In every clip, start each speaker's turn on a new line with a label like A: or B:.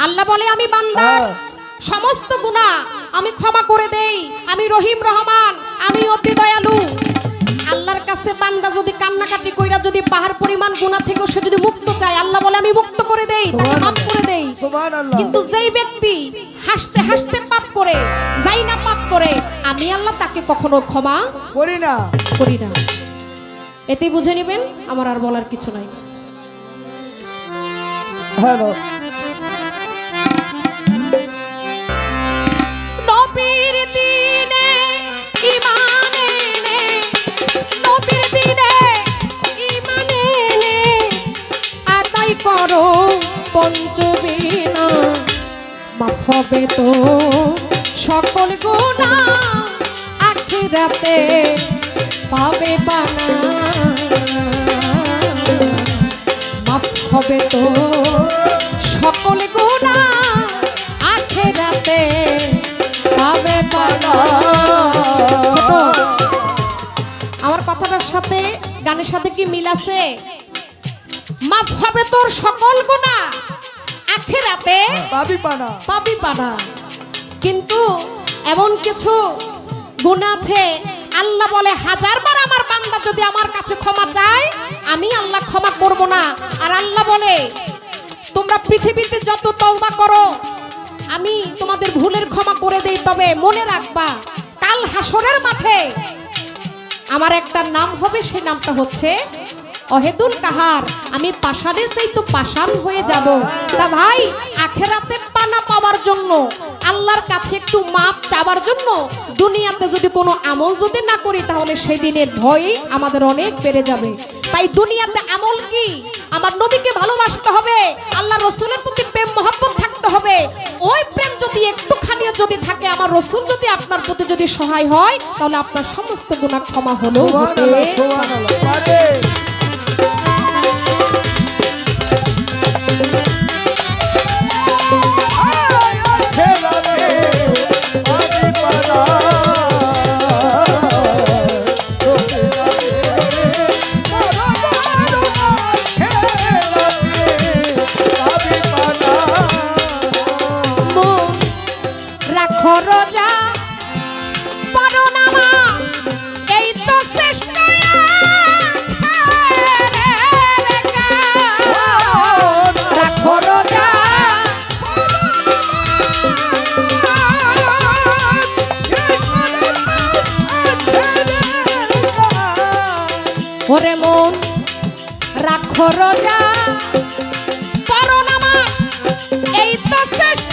A: আল্লাহ বলে আমি বান্দার সমস্ত গুনাহ আমি ক্ষমা করে দেই, আমি রহিম রহমান, আমি অতি দয়ালু। আল্লাহর কাছে বান্দা যদি কান্নাকাটি কইরা যদি পাহাড় পরিমাণ গুনাহ থেকে সে যদি মুক্ত চায়, আল্লাহ বলে আমি মুক্ত করে দেই, তাকে মাফ করে দেই।
B: সুবহানাল্লাহ।
A: কিন্তু যেই ব্যক্তি হাসতে হাসতে পাপ করে, যাই না পাপ করে, আমি আল্লাহ তাকে কখনো ক্ষমা
B: করি না।
A: করি না। এতেই বুঝে নেবেন, আমার আর বলার কিছু নাই।
B: হ্যালো,
A: নবীর দিনে ঈমান এনে, নবীর দিনে ঈমান এনে আদায় করো পঞ্চবিনা, মাফ হবে তো সকল গুনাহ, আখিরাতে পাবে পানা। মাফ হবে তো সকল গুনাহ, আখিরাতে পাবে পানা। ছোট, আমার কথাটার সাথে গানের সাথে কি মিল আছে? মাফ হবে তোর সকল গুনাহ, আখিরাতে
B: পাবি পানা।
A: পাবি পানা। কিন্তু এমন কিছু গুনাহ আছে আল্লাহ বলে হাজারবার আমার বান্দা যদি আমার কাছে ক্ষমা চায়, আমি আল্লাহ ক্ষমা করব না। আর আল্লাহ বলে তোমরা পৃথিবীতে যত তওবা করো আমি তোমাদের ভুলের ক্ষমা করে দেই, তবে মনে রাখবা কাল হাসরের মাঠে আমার একটা নাম হবে, সেই নামটা হচ্ছে অহেদুল কাহার। আমি পাষাণের চাইতে পাষাণ হয়ে যাব। তা ভাই, আখেরাতে পানা পাওয়ার জন্য, আল্লাহর কাছে একটু মাপ চাওয়ার জন্য দুনিয়াতে যদি কোনো আমল যদি না করি, তাহলে সেই দিনের ভয় আমাদের অনেক বেড়ে যাবে। তাই দুনিয়াতে আমল কি? আমার নবীকে ভালোবাসতে হবে, আল্লাহ রসুলের প্রতি প্রেম মহব্বত থাকতে হবে। ওই প্রেম যদি একটুখানিও যদি থাকে, আমার রসুল যদি আপনার প্রতি যদি সহায় হয়, তাহলে আপনার সমস্ত গুনাহ ক্ষমা হলো।
B: সুবহানাল্লাহ, সুবহানাল্লাহ। পারে।
A: রাখো রোজা পড়ো নামাজ, এই তো শ্রেষ্ঠ রাখো রোজা। ওরে মন রাখো রোজা পড়ো নামাজ, এই তো শ্রেষ্ঠ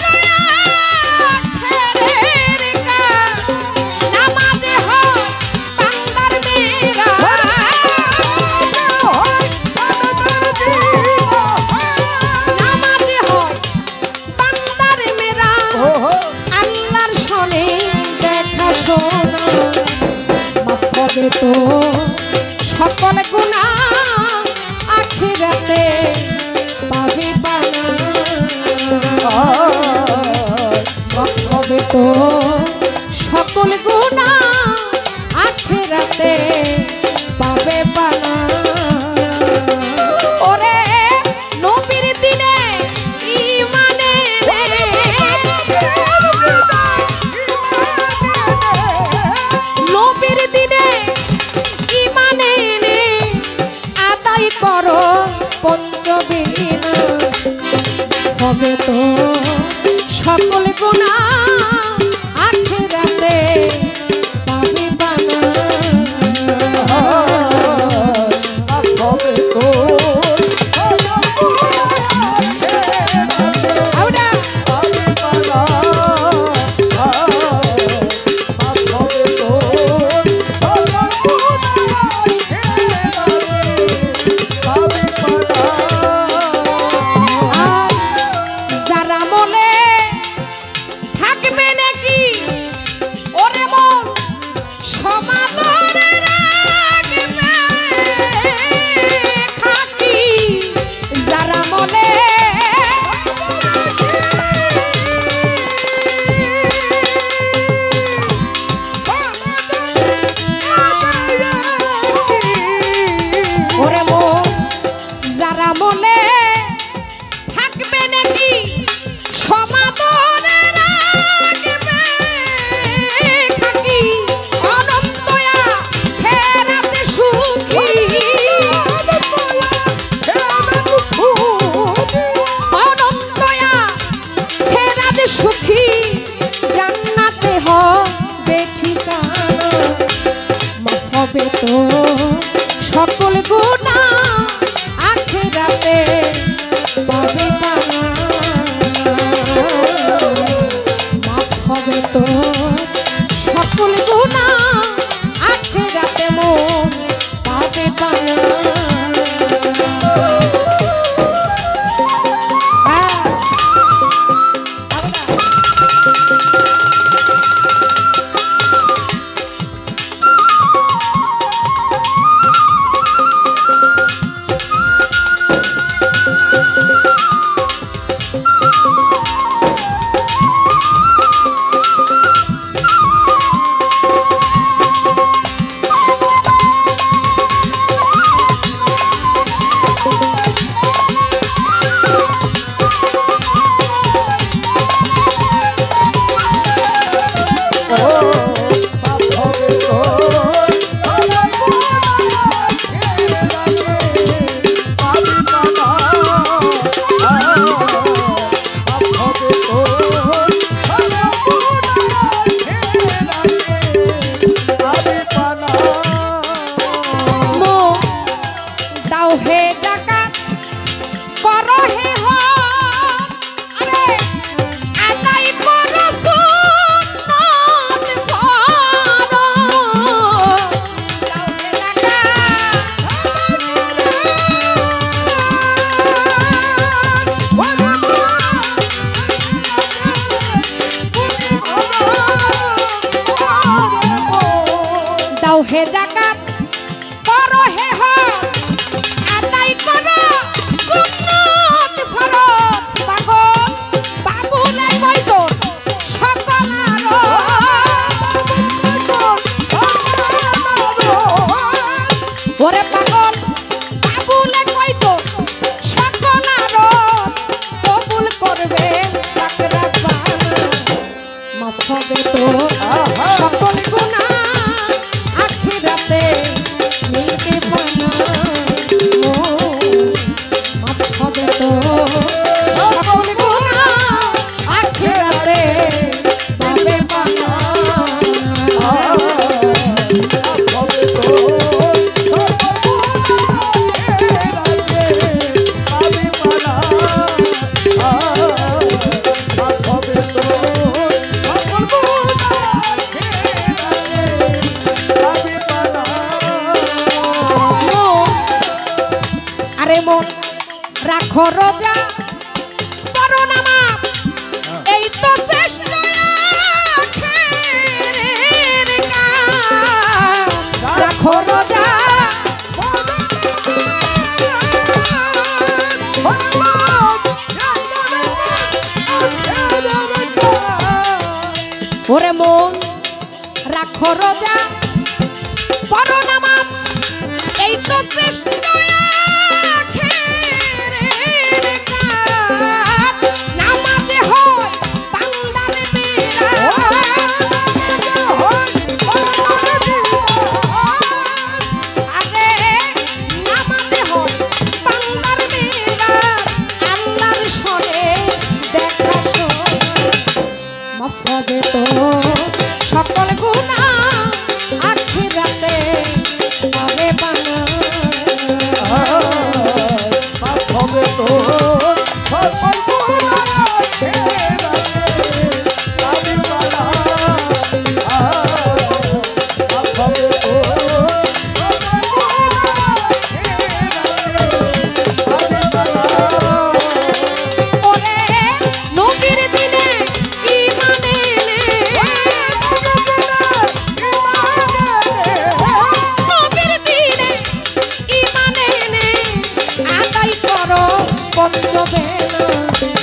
A: তো সকল গুনাহ, আখিরাতে পাবি পানা। হবে তো সকল গুনাহ, আখিরাতে পাবে পানা। ওরে নবীর দিনে ঈমানে নবীর দিনে ঈমানে আদায় করো পঞ্চবিনা, হবে তো সকল গুনাহ, আখিরাতে পাবি পানা।
B: হবে তো
A: যারা মনে থাক তো সকল গুণা আখিরাতে পাবে পানা মাফ হবে তো সকল গুণা আখিরাতে মন পাবে পানা হে জাকাত করো হে আরে আদায় করো সুন্নাত করো দাও হে জাকাত দাও হে জাকাত করো হে ওরে পাগল বাবুলে কই তো সকল আরত কবুল করবে তাকরা বানা মাফ হবে তো সকল গুনাহ আখিরাতে মিলবে পানা ও মাফ হবে তো সকল গুনাহ আখিরাতে পাবে পানা মন রাখো রোজা করো নামাজ এই তো শ্রেষ্ঠ আখেরের কাজ রাখো রোজা ওরে মন রাখো রোজা করো নামাজ এই তো শ্রেষ্ঠ সকল গুনাহ আখিরাতে পাবে পানা
B: মাফ হবে তো সকল গুনাহ আখিরাতে পাবে পানা মাফ হবে তো সকল গুনাহ আখিরাতে পাবে পানা
A: ওরে নবীর দিনে পঞ্চবেলা